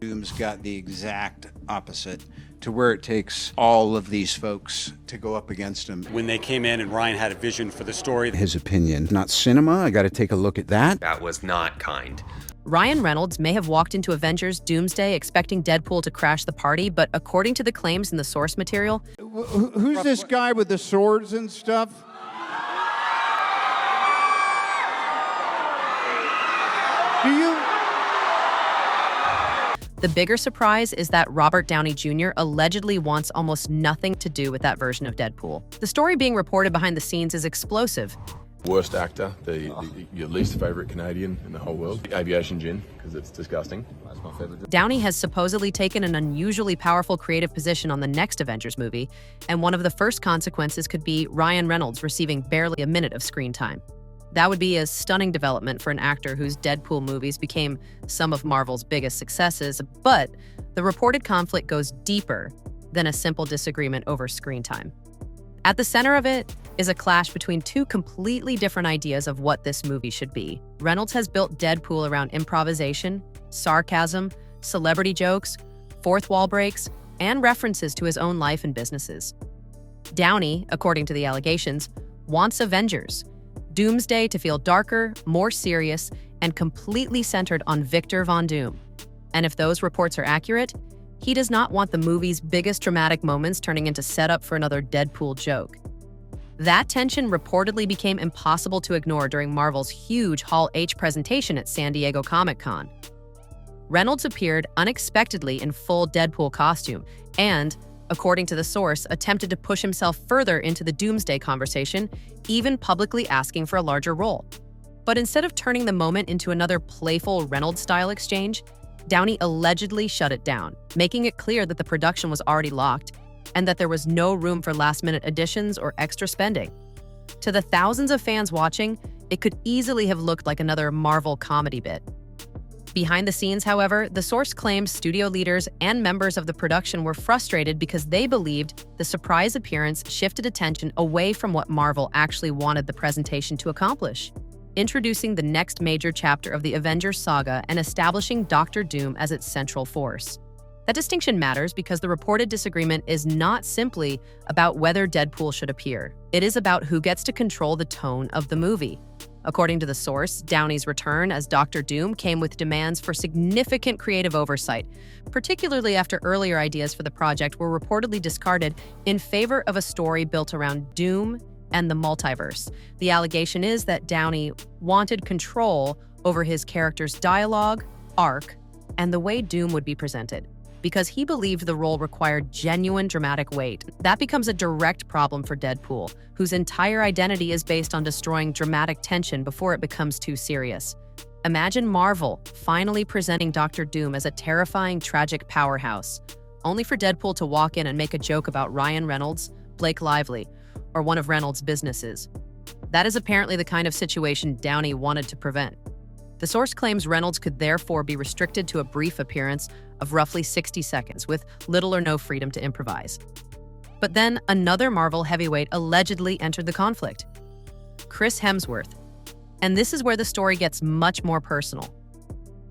Doom's got the exact opposite, to where it takes all of these folks to go up against him. When they came in and Ryan had a vision for the story. His opinion, not cinema, I gotta take a look at that. That was not kind. Ryan Reynolds may have walked into Avengers Doomsday expecting Deadpool to crash the party, but according to the claims in the source material... Who's this guy with the swords and stuff? Do you... The bigger surprise is that Robert Downey Jr. allegedly wants almost nothing to do with that version of Deadpool. The story being reported behind the scenes is explosive. Worst actor, your least favorite Canadian in the whole world. Aviation gin, because it's disgusting. That's my favorite. Downey has supposedly taken an unusually powerful creative position on the next Avengers movie, and one of the first consequences could be Ryan Reynolds receiving barely a minute of screen time. That would be a stunning development for an actor whose Deadpool movies became some of Marvel's biggest successes, but the reported conflict goes deeper than a simple disagreement over screen time. At the center of it is a clash between two completely different ideas of what this movie should be. Reynolds has built Deadpool around improvisation, sarcasm, celebrity jokes, fourth wall breaks, and references to his own life and businesses. Downey, according to the allegations, wants Avengers, Doomsday to feel darker, more serious, and completely centered on Victor Von Doom. And if those reports are accurate, he does not want the movie's biggest dramatic moments turning into setup for another Deadpool joke. That tension reportedly became impossible to ignore during Marvel's huge Hall H presentation at San Diego Comic-Con. Reynolds appeared unexpectedly in full Deadpool costume and, according to the source, attempted to push himself further into the Doomsday conversation, even publicly asking for a larger role. But instead of turning the moment into another playful Reynolds-style exchange, Downey allegedly shut it down, making it clear that the production was already locked and that there was no room for last-minute additions or extra spending. To the thousands of fans watching, it could easily have looked like another Marvel comedy bit. Behind the scenes, however, the source claims studio leaders and members of the production were frustrated because they believed the surprise appearance shifted attention away from what Marvel actually wanted the presentation to accomplish, introducing the next major chapter of the Avengers saga and establishing Doctor Doom as its central force. That distinction matters because the reported disagreement is not simply about whether Deadpool should appear. It is about who gets to control the tone of the movie. According to the source, Downey's return as Doctor Doom came with demands for significant creative oversight, particularly after earlier ideas for the project were reportedly discarded in favor of a story built around Doom and the multiverse. The allegation is that Downey wanted control over his character's dialogue, arc, and the way Doom would be presented, because he believed the role required genuine dramatic weight. That becomes a direct problem for Deadpool, whose entire identity is based on destroying dramatic tension before it becomes too serious. Imagine Marvel finally presenting Doctor Doom as a terrifying, tragic powerhouse, only for Deadpool to walk in and make a joke about Ryan Reynolds, Blake Lively, or one of Reynolds' businesses. That is apparently the kind of situation Downey wanted to prevent. The source claims Reynolds could therefore be restricted to a brief appearance of roughly 60 seconds, with little or no freedom to improvise. But then another Marvel heavyweight allegedly entered the conflict: Chris Hemsworth. And this is where the story gets much more personal.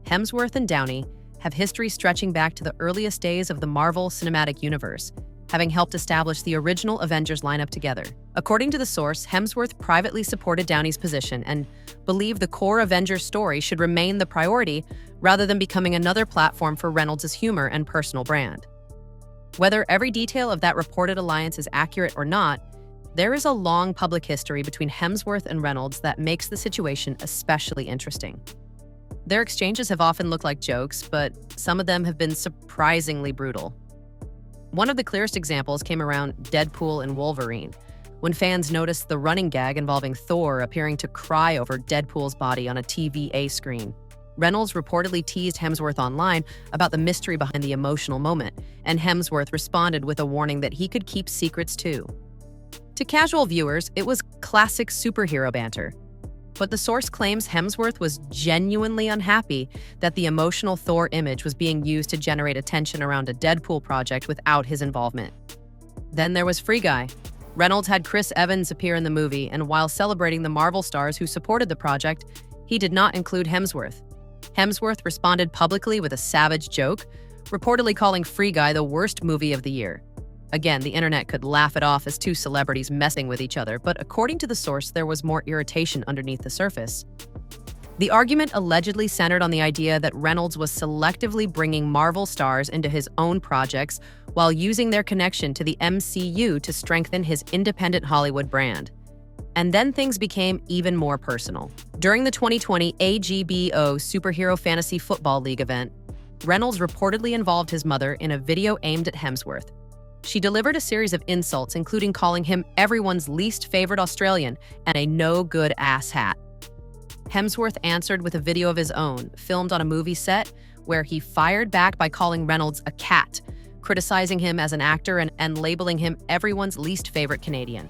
Hemsworth and Downey have history stretching back to the earliest days of the Marvel Cinematic Universe, having helped establish the original Avengers lineup together. According to the source, Hemsworth privately supported Downey's position and believed the core Avengers story should remain the priority rather than becoming another platform for Reynolds' humor and personal brand. Whether every detail of that reported alliance is accurate or not, there is a long public history between Hemsworth and Reynolds that makes the situation especially interesting. Their exchanges have often looked like jokes, but some of them have been surprisingly brutal. One of the clearest examples came around Deadpool and Wolverine, when fans noticed the running gag involving Thor appearing to cry over Deadpool's body on a TVA screen. Reynolds reportedly teased Hemsworth online about the mystery behind the emotional moment, and Hemsworth responded with a warning that he could keep secrets too. To casual viewers, it was classic superhero banter. But the source claims Hemsworth was genuinely unhappy that the emotional Thor image was being used to generate attention around a Deadpool project without his involvement. Then there was Free Guy. Reynolds had Chris Evans appear in the movie, and while celebrating the Marvel stars who supported the project, he did not include Hemsworth. Hemsworth responded publicly with a savage joke, reportedly calling Free Guy the worst movie of the year. Again, the internet could laugh it off as two celebrities messing with each other, but according to the source, there was more irritation underneath the surface. The argument allegedly centered on the idea that Reynolds was selectively bringing Marvel stars into his own projects while using their connection to the MCU to strengthen his independent Hollywood brand. And then things became even more personal. During the 2020 AGBO Superhero Fantasy Football League event, Reynolds reportedly involved his mother in a video aimed at Hemsworth. She delivered a series of insults, including calling him everyone's least favorite Australian and a no-good ass hat. Hemsworth answered with a video of his own, filmed on a movie set, where he fired back by calling Reynolds a cat, criticizing him as an actor and labeling him everyone's least favorite Canadian.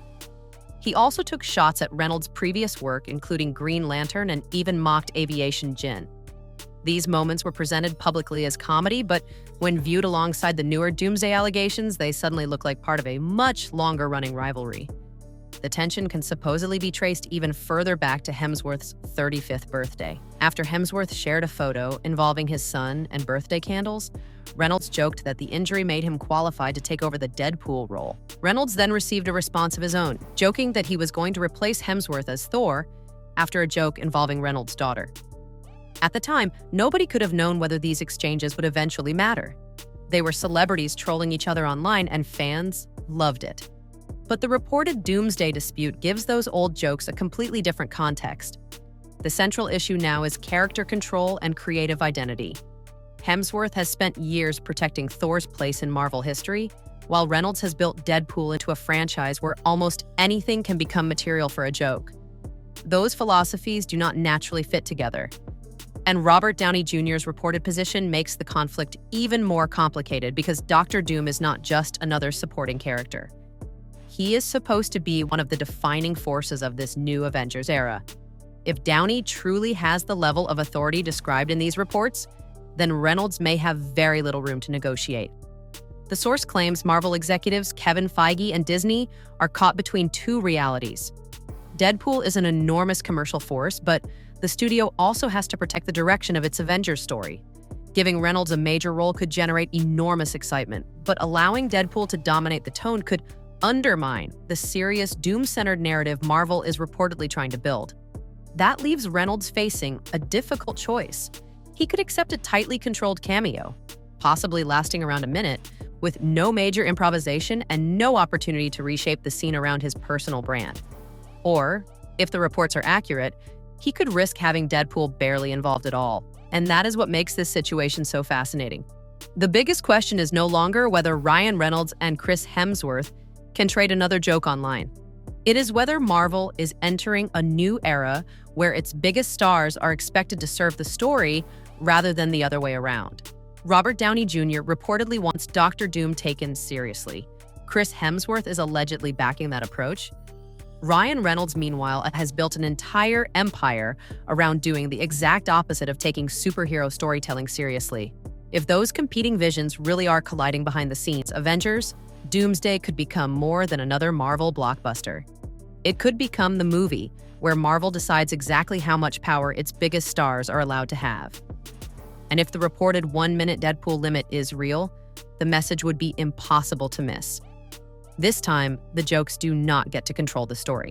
He also took shots at Reynolds' previous work, including Green Lantern, and even mocked Aviation Gin. These moments were presented publicly as comedy, but when viewed alongside the newer Doomsday allegations, they suddenly look like part of a much longer-running rivalry. The tension can supposedly be traced even further back to Hemsworth's 35th birthday. After Hemsworth shared a photo involving his son and birthday candles, Reynolds joked that the injury made him qualified to take over the Deadpool role. Reynolds then received a response of his own, joking that he was going to replace Hemsworth as Thor after a joke involving Reynolds' daughter. At the time, nobody could have known whether these exchanges would eventually matter. They were celebrities trolling each other online, and fans loved it. But the reported Doomsday dispute gives those old jokes a completely different context. The central issue now is character control and creative identity. Hemsworth has spent years protecting Thor's place in Marvel history, while Reynolds has built Deadpool into a franchise where almost anything can become material for a joke. Those philosophies do not naturally fit together. And Robert Downey Jr.'s reported position makes the conflict even more complicated because Dr. Doom is not just another supporting character. He is supposed to be one of the defining forces of this new Avengers era. If Downey truly has the level of authority described in these reports, then Reynolds may have very little room to negotiate. The source claims Marvel executives Kevin Feige and Disney are caught between two realities. Deadpool is an enormous commercial force, but the studio also has to protect the direction of its Avengers story. Giving Reynolds a major role could generate enormous excitement, but allowing Deadpool to dominate the tone could undermine the serious doom-centered narrative Marvel is reportedly trying to build. That leaves Reynolds facing a difficult choice. He could accept a tightly controlled cameo, possibly lasting around a minute, with no major improvisation and no opportunity to reshape the scene around his personal brand. Or, if the reports are accurate, he could risk having Deadpool barely involved at all. And that is what makes this situation so fascinating. The biggest question is no longer whether Ryan Reynolds and Chris Hemsworth can trade another joke online. It is whether Marvel is entering a new era where its biggest stars are expected to serve the story rather than the other way around. Robert Downey Jr. reportedly wants Dr. Doom taken seriously. Chris Hemsworth is allegedly backing that approach. Ryan Reynolds, meanwhile, has built an entire empire around doing the exact opposite of taking superhero storytelling seriously. If those competing visions really are colliding behind the scenes, Avengers, Doomsday could become more than another Marvel blockbuster. It could become the movie where Marvel decides exactly how much power its biggest stars are allowed to have. And if the reported 1-minute Deadpool limit is real, the message would be impossible to miss. This time, the jokes do not get to control the story.